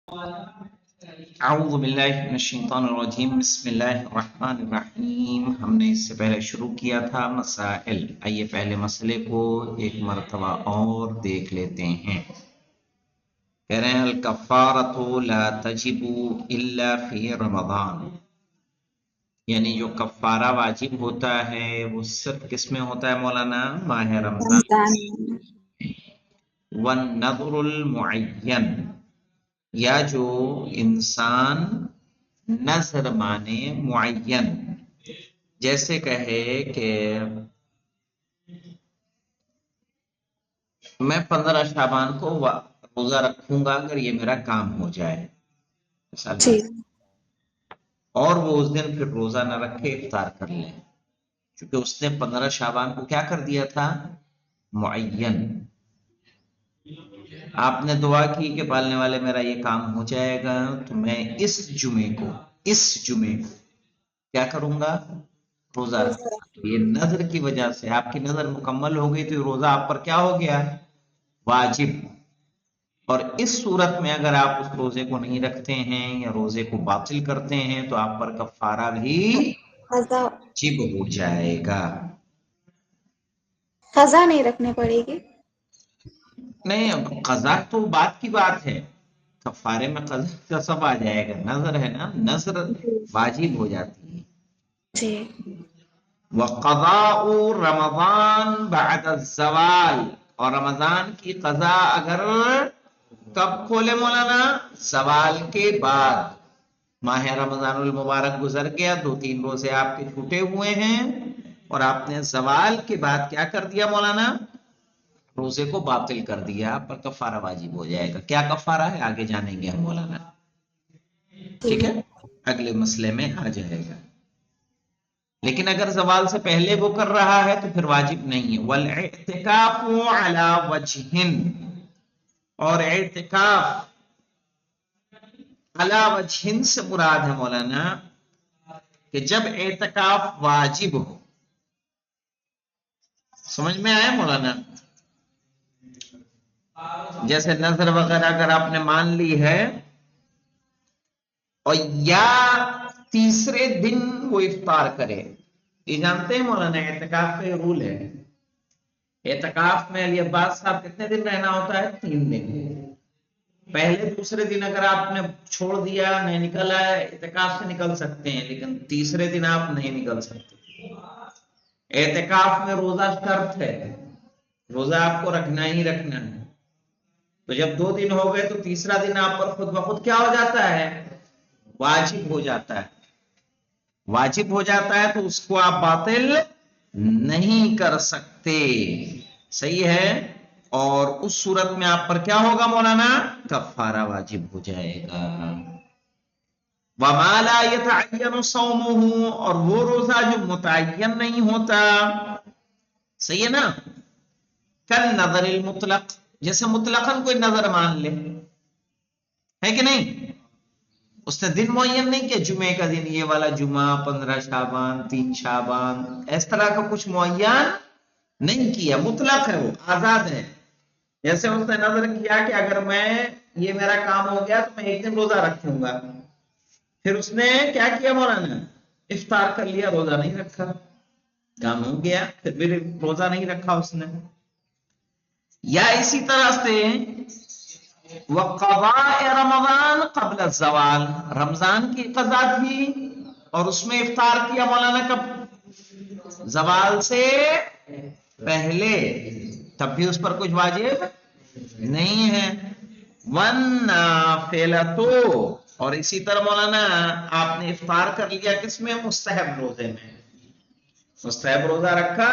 اعوذ باللہ من الشیطان الرجیم بسم اللہ الرحمن الرحیم۔ ہم نے اس سے پہلے شروع کیا تھا مسائل۔ آئیے پہلے مسئلے کو ایک مرتبہ اور دیکھ لیتے ہیں۔ کہہ رہے ہیں الکفارۃ لا تجب الا فی رمضان، یعنی جو کفارہ واجب ہوتا ہے وہ صرف کس میں ہوتا ہے مولانا؟ ماہ رمضان۔ رمضان والنذر المعین، یا جو انسان نظر مانے معین، جیسے کہے کہ میں 15 شعبان کو روزہ رکھوں گا اگر یہ میرا کام ہو جائے مثال، جی اور وہ اس دن پھر روزہ نہ رکھے، افطار کر لے، چونکہ اس نے 15 شعبان کو کیا کر دیا تھا؟ معین۔ آپ نے دعا کی کہ پالنے والے میرا یہ کام ہو جائے گا تو میں اس جمعے کو کیا کروں گا؟ روزہ رکھوں گا۔ یہ نظر کی وجہ سے آپ کی نظر مکمل ہو گئی تو روزہ آپ پر کیا ہو گیا؟ واجب۔ اور اس صورت میں اگر آپ اس روزے کو نہیں رکھتے ہیں یا روزے کو باطل کرتے ہیں تو آپ پر کفارہ بھی قضا واجب ہو جائے گا۔ قضا نہیں رکھنی پڑے گی؟ نہیں، اب قضا تو بات کی بات ہے، کفارے میں قضا کا سب آ جائے گا، نظر ہے نا، نظر واجب ہو جاتی ہے۔ جی وقضاء رمضان بعد الزوال، اور رمضان کی قضا اگر کب کھولے مولانا؟ زوال کے بعد۔ ماہ رمضان المبارک گزر گیا، 2-3 روزے آپ کے چھوٹے ہوئے ہیں اور آپ نے زوال کے بعد کیا کر دیا مولانا؟ روزے کو باطل کر دیا، آپ پر کفارہ واجب ہو جائے گا۔ کیا کفارہ ہے آگے جانیں گے ہم مولانا، ٹھیک ہے، اگلے مسئلے میں آ جائے گا۔ لیکن اگر زوال سے پہلے وہ کر رہا ہے تو پھر واجب نہیں ہے۔ والاعتکاف علی وجہ، اور اعتکاف علی وجہ سے مراد ہے مولانا کہ جب اعتکاف واجب ہو، سمجھ میں آیا مولانا؟ جیسے نظر وغیرہ اگر آپ نے مان لی ہے اور یا تیسرے دن وہ افطار کرے، یہ جانتے ہیں مولانا اعتکاف کا یہ رول ہے۔ اعتکاف میں علی عباس صاحب کتنے دن رہنا ہوتا ہے؟ 3 دن۔ پہلے دوسرے دن اگر آپ نے چھوڑ دیا، نہیں نکل آئے، اعتکاف سے نکل سکتے ہیں لیکن تیسرے دن آپ نہیں نکل سکتے۔ اعتکاف میں روزہ شرط ہے، روزہ آپ کو رکھنا ہی رکھنا ہے۔ تو جب 2 دن ہو گئے تو تیسرا دن آپ پر خود بخود کیا ہو جاتا ہے؟ واجب ہو جاتا ہے۔ واجب ہو جاتا ہے تو اس کو آپ باطل نہیں کر سکتے، صحیح ہے؟ اور اس صورت میں آپ پر کیا ہوگا مولانا؟ کفارہ واجب ہو جائے گا۔ وَمَا لَا يَتَعَيَّنُ صَوْمُهُ، اور وہ روزہ جو متعین نہیں ہوتا، صحیح ہے نا؟ کالنظر المطلق، جیسے مطلقاً کوئی نظر مان لے، ہے کہ نہیں؟ اس نے دن معین نہیں کیا، جمعے کا دن یہ والا جمعہ، 15 شعبان، 3 شعبان، اس طرح کا کچھ معین نہیں کیا، مطلق ہے، وہ آزاد ہے۔ جیسے اس نے نظر کیا کہ اگر میں یہ میرا کام ہو گیا تو میں 1 دن روزہ رکھوں گا، پھر اس نے کیا کیا مولانا؟ افطار کر لیا، روزہ نہیں رکھا، کام ہو گیا، پھر روزہ نہیں رکھا اس نے۔ یا اسی طرح سے وقضاء رمضان قبل الزوال، رمضان کی قضا تھی اور اس میں افطار کیا مولانا کب؟ زوال سے پہلے، تب بھی اس پر کچھ واجب نہیں ہے۔ والنافلۃ، اور اسی طرح مولانا آپ نے افطار کر لیا کس میں؟ مستحب روزے میں۔ مستحب روزہ رکھا،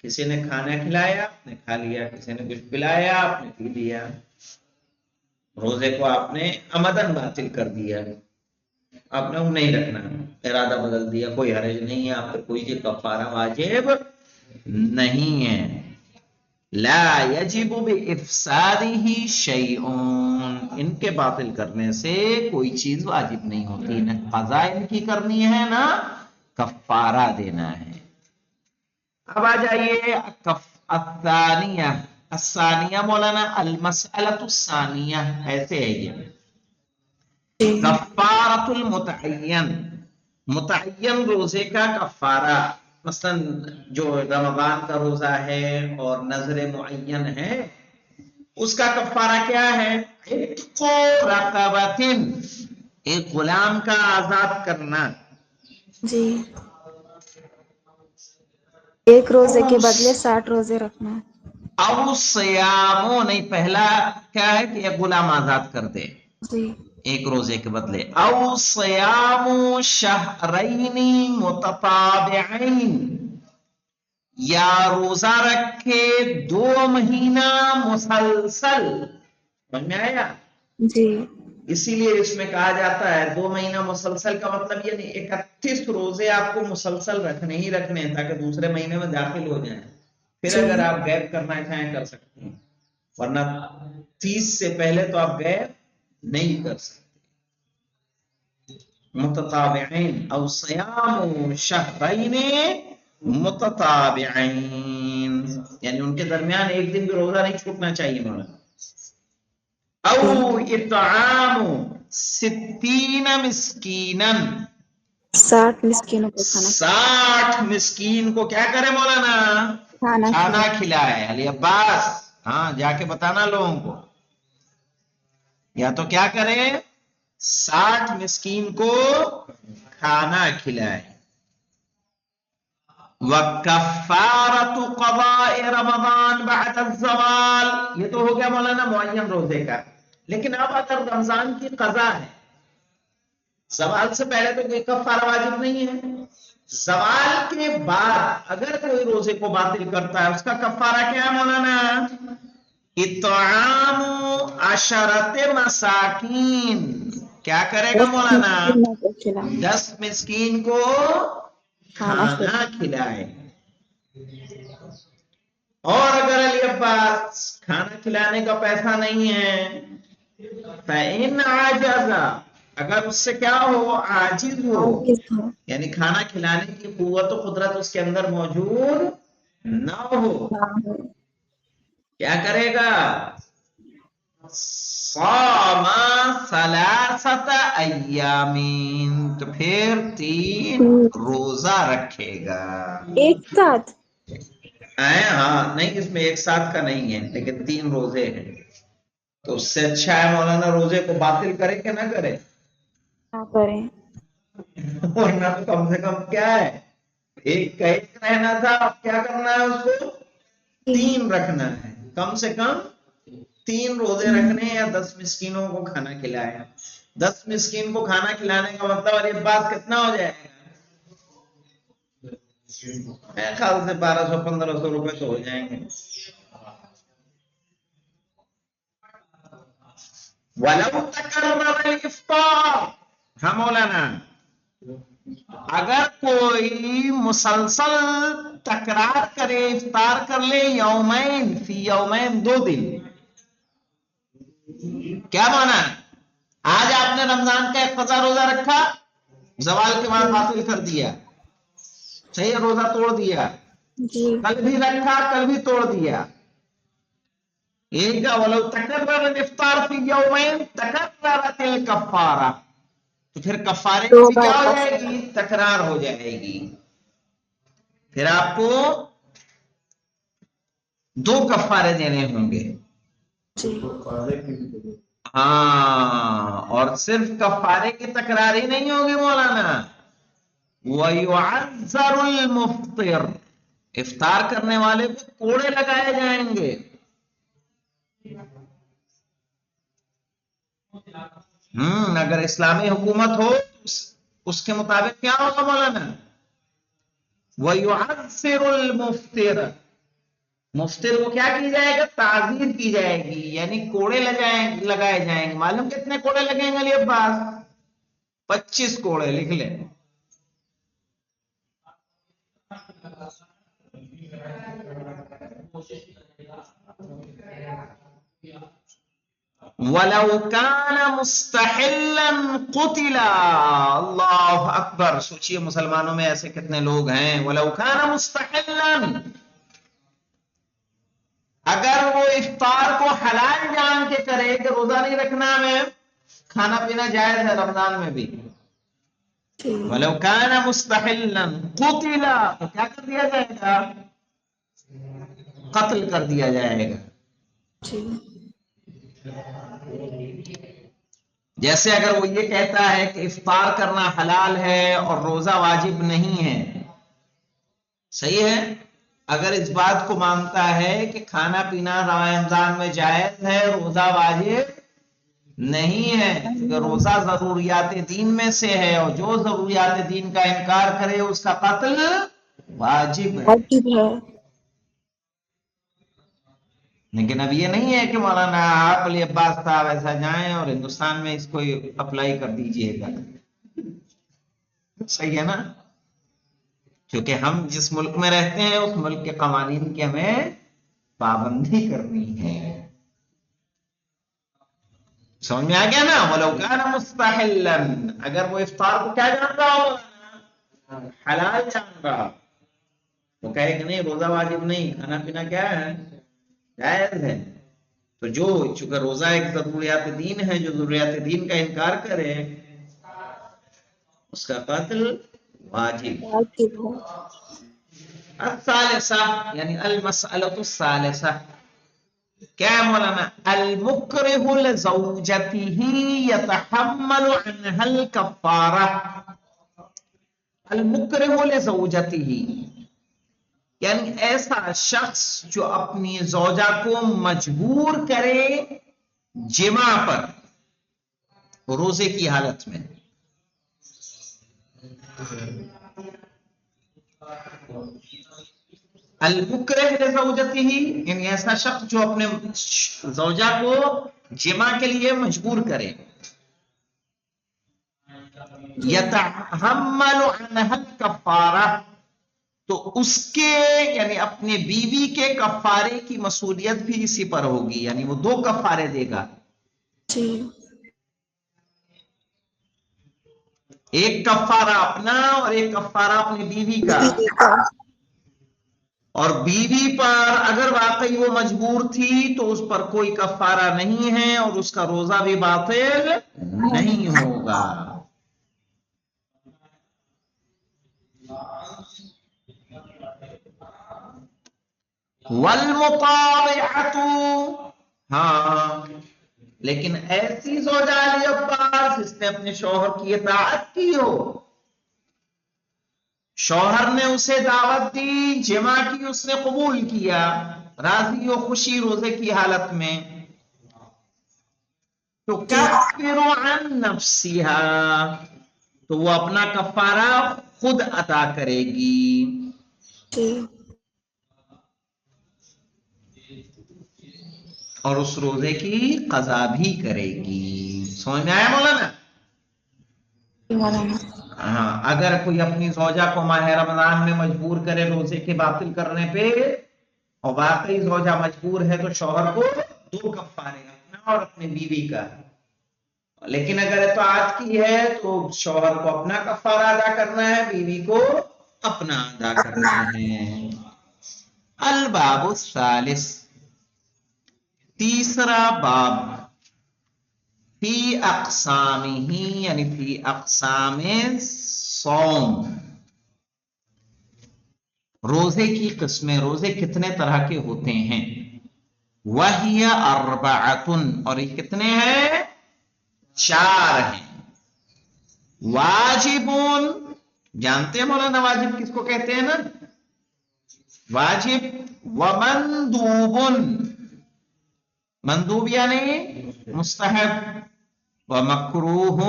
کسی نے کھانا کھلایا آپ نے کھا لیا، کسی نے کچھ پلایا آپ نے پی لیا، روزے کو آپ نے عمدن باطل کر دیا، آپ نے وہ نہیں رکھنا، ارادہ بدل دیا، کوئی حرج نہیں ہے، آپ پر کوئی کفارہ واجب نہیں ہے۔ لا یجب بافسادہ شیء، ان کے باطل کرنے سے کوئی چیز واجب نہیں ہوتی، نہ قضا ان کی کرنی ہے نہ کفارہ دینا ہے۔ اب آ جائیے الثانیہ مولانا، المسئلۃ الثانیہ، ایسے ہے یہ جی کفارۃ المتعین، متعین روزے کا کفارہ، مثلا جو رمضان کا روزہ ہے اور نذر معین ہے، اس کا کفارہ کیا ہے؟ عتق رقبۃ، ایک غلام کا آزاد کرنا، جی، ایک روزے او کے بدلے 60 روزے رکھنا ہے۔ او سیامو، نہیں، پہلا کیا ہے کہ ایک غلام آزاد کر دے جی ایک روزے کے بدلے، او سیام شہرین متتابعین، یا روزہ رکھے 2 مہینہ مسلسل، سمجھ میں آیا؟ جی اسی لیے اس میں کہا جاتا ہے 2 مہینہ مسلسل کا مطلب یہ نہیں 31 روزے آپ کو مسلسل رکھنے ہی رکھنے ہیں تاکہ دوسرے مہینے میں داخل ہو جائیں، پھر جی اگر آپ غیب کرنا چاہیں کر سکتے ہیں، ورنہ 30 سے پہلے تو آپ غیب نہیں کر سکتے۔ متتابعین او صیام شہرین متتابعین، یعنی ان کے درمیان ایک دن بھی روزہ نہیں چھوٹنا چاہیے مولانا۔ او اطعام 60 مسکینا، 60 مسکینوں کو کھانا 60 مسکین کو کیا کرے مولانا؟ کھانا کھلائے۔ علی عباس، ہاں جا کے بتانا لوگوں کو، یا تو کیا کرے 60 مسکین کو کھانا کھلائے۔ وَكَفَّارَةُ قَضَاءِ رَمَضَانَ بَعْدَ الزَّوَالِ، یہ تو ہو گیا مولانا معین روزے کا، لیکن اب اگر رمضان کی قضا ہے، زوال سے پہلے تو کوئی کفارہ واجب نہیں ہے، زوال کے بعد اگر کوئی روزے کو باطل کرتا ہے اس کا کفارہ کیا ہے مولانا؟ اطعام 10 مساکین، کیا کرے گا 10 مولانا؟ مسکینوں کو کھلانا، 10 مسکین کو کھانا کھانا کھلائے۔ اور اگر علی عباس کھانا کھلانے کا پیسہ نہیں ہے، فَإِنْ عَجَزَ، اگر اس سے کیا ہو؟ عاجز ہو، عاجز ہو یعنی کھانا کھلانے کی قوت و قدرت اس کے اندر موجود نہ ہو، نہ ہو، کیا کرے گا؟ صام 3 ایامین، تو پھر 3 روزہ رکھے گا۔ ایک ساتھ ہاں نہیں، اس میں ایک ساتھ کا نہیں ہے لیکن 3 روزے ہیں، تو اس سے اچھا ہے مولانا روزے کو باطل کرے کہ نہ کرے، نہ کریں۔ ورنہ تو کم سے کم کیا ہے، ایک کا ایک رہنا تھا، اب کیا کرنا ہے اس کو 3 رکھنا ہے، کم سے کم 3 روزے رکھنے ہیں، یا 10 مسکینوں کو کھانا کھلایا۔ 10 مسکین کو کھانا کھلانے کا مطلب یہ بات کتنا ہو جائے گا؟ میرے خیال سے 1200-1500 روپے تو ہو جائیں گے۔ وَلَوْ تَكَرَّرَ الْإِفْطَارُ، ہاں مولانا، اگر کوئی مسلسل تکرار کرے، افطار کر لے، یومین فی یومین، 2 دن، کیا مانا؟ آج آپ نے رمضان کا ایک قضا روزہ رکھا، زوال کے بعد باطل کر دیا، صحیح ہے، روزہ توڑ دیا، جی کل بھی رکھا کل بھی توڑ دیا، ایک وَلَوْ تَكَرَّرَ الْإِفْطَارُ فِي يَوْمَيْنِ تَكَرَّرَتِ الْكَفَّارَةُ، تو پھر کفارے کی دو بھی بار کیا ہو جائے کفارہ۔ گی؟ تکرار ہو جائے گی، پھر آپ کو 2 کفارے دینے ہوں گے۔ جی ہاں، اور صرف کفارے کی تکرار ہی نہیں ہوگی مولانا، وَيُعَذَّرُ الْمُفْطِرُ، افطار کرنے والے کو کوڑے لگائے جائیں گے۔ اگر اسلامی حکومت ہو اس کے مطابق کیا ہوگا مولانا؟ وَيُعَذِّرُ الْمُفْطِرَ، مفطر کو کیا کی جائے گا؟ تعزیر کی جائے گی، یعنی کوڑے لگائے جائیں گے۔ معلوم کتنے کوڑے لگیں گے علی عباس؟ 25 کوڑے، لکھ لیں۔ وَلَوْ كَانَ مُسْتَحِلًّا قُتِلَ، اللہ اکبر، سوچئے مسلمانوں میں ایسے کتنے لوگ ہیں، وَلَوْ كَانَ مُسْتَحِلًّا، اگر وہ افطار کو حلال جان کے کرے کہ روزہ نہیں رکھنا ہے، کھانا پینا جائز ہے رمضان میں بھی. ٹھیک. وَلَوْ كَانَ مُسْتَحِلًّا قُتِلَ تو کیا کر دیا جائے گا؟ قتل کر دیا جائے گا. ٹھیک. جیسے اگر وہ یہ کہتا ہے کہ افطار کرنا حلال ہے اور روزہ واجب نہیں ہے، صحیح ہے، اگر اس بات کو مانتا ہے کہ کھانا پینا رمضان میں جائز ہے، روزہ واجب نہیں ہے، کیونکہ روزہ ضروریات دین میں سے ہے اور جو ضروریات دین کا انکار کرے اس کا قتل واجب ہے. واجب ہے. لیکن اب یہ نہیں ہے کہ مولانا آپ علی عباس صاحب ایسا جائیں اور ہندوستان میں اس کو اپلائی کر دیجئے گا. صحیح ہے نا؟ کیونکہ ہم جس ملک میں رہتے ہیں اس ملک کے قوانین کی ہمیں پابندی کرنی ہے. سمجھ میں آ گیا نا؟ وَلَوْ كَانَ مُسْتَحِلًّا اگر وہ افطار کو کیا جان رہا ہو؟ حلال جان رہا، وہ کہے کہ نہیں روزہ واجب نہیں، کھانا پینا کیا ہے؟ جائز ہے. تو جو چونکہ روزہ ایک ضروریات دین ہے، جو ضروریات دین کا انکار کرے اس کا قتل واجب. واجب ہے. الثالثہ یعنی المسألۃ الثالثہ کیا ہے مولانا؟ المکرہ لزوجتہ یتحمل عنہا الکفارہ. المکرہ لزوجتہ یعنی ایسا شخص جو اپنی زوجہ کو مجبور کرے جماع پر روزے کی حالت میں. المکرہ لزوجتہ یعنی ایسا شخص جو اپنے زوجہ کو جماع کے لیے مجبور کرے. یتحمل عنہا الکفارہ تو اس کے یعنی اپنے بیوی کے کفارے کی مسئولیت بھی اسی پر ہوگی، یعنی وہ 2 کفارے دے گا. ٹھیک. ایک کفارہ اپنا اور ایک کفارہ اپنی بیوی کا. بیوی کا. اور بیوی پر اگر واقعی وہ مجبور تھی تو اس پر کوئی کفارہ نہیں ہے اور اس کا روزہ بھی باطل نہیں ہوگا. والمطاوعۃ ہاں لیکن ایسی زوجہ علی عباس جس نے اپنے شوہر کی اطاعت کی ہو، شوہر نے اسے دعوت دی، جماع کی اس نے قبول کیا، راضی و خوشی روزے کی حالت میں، تو کفر عن نفسها تو وہ اپنا کفارہ خود ادا کرے گی. ٹھیک. اور اس روزے کی قضا بھی کرے گی. سمجھ میں آیا مولانا؟ مولانا. ہاں اگر کوئی اپنی زوجہ کو ماہ رمضان میں مجبور کرے روزے کے باطل کرنے پہ اور واقعی زوجہ مجبور ہے تو شوہر کو 2 کفارے اپنا اور اپنی بیوی کا. لیکن اگر اطاعت کی ہے تو شوہر کو اپنا کفارہ ادا کرنا ہے، بیوی کو اپنا ادا کرنا ہے. الباب الثالث تیسرا باب فی اقسامہ یعنی فی اقسام صوم، روزے کی قسمیں، روزے کتنے طرح کے ہوتے ہیں. وہی اربعۃ اور یہ کتنے ہیں؟ 4 ہیں. واجب جانتے ہیں مولانا واجب کس کو کہتے ہیں نا؟ واجب. ومندوب مندوب یعنی مستحب. ومکروہ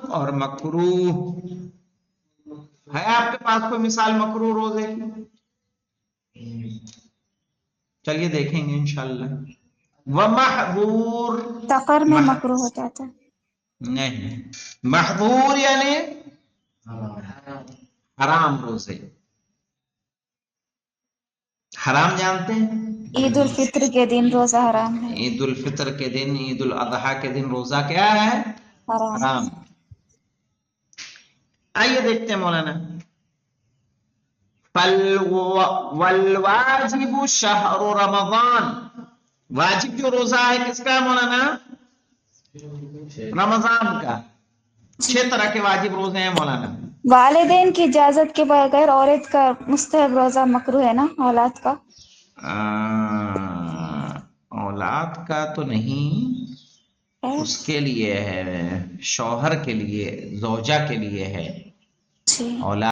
اور مکروہ. ہے آپ کے پاس کوئی مثال مکروہ روزے کی؟ چلیے دیکھیں گے انشاءاللہ. ومحظور سفر میں مکروہ ہو جاتا ہے. نہیں، محظور یعنی حرام روزے. حرام جانتے ہیں؟ عید الفطر کے دن روزہ حرام ہے. عید الفطر کے دن، عید الاضحیٰ کے دن روزہ کیا ہے؟ حرام. آئیے دیکھتے ہیں مولانا. والواجب شہر رمضان، واجب جو روزہ ہے کس کا ہے مولانا؟ رمضان کا 6 طرح کے واجب روزے ہیں مولانا. والدین کی اجازت کے بغیر عورت کا مستحب روزہ مکروہ ہے نا، اولاد کا؟ اولاد کا تو نہیں، اس کے لیے ہے، شوہر کے لیے، زوجہ کے لیے ہے. جی. اولاد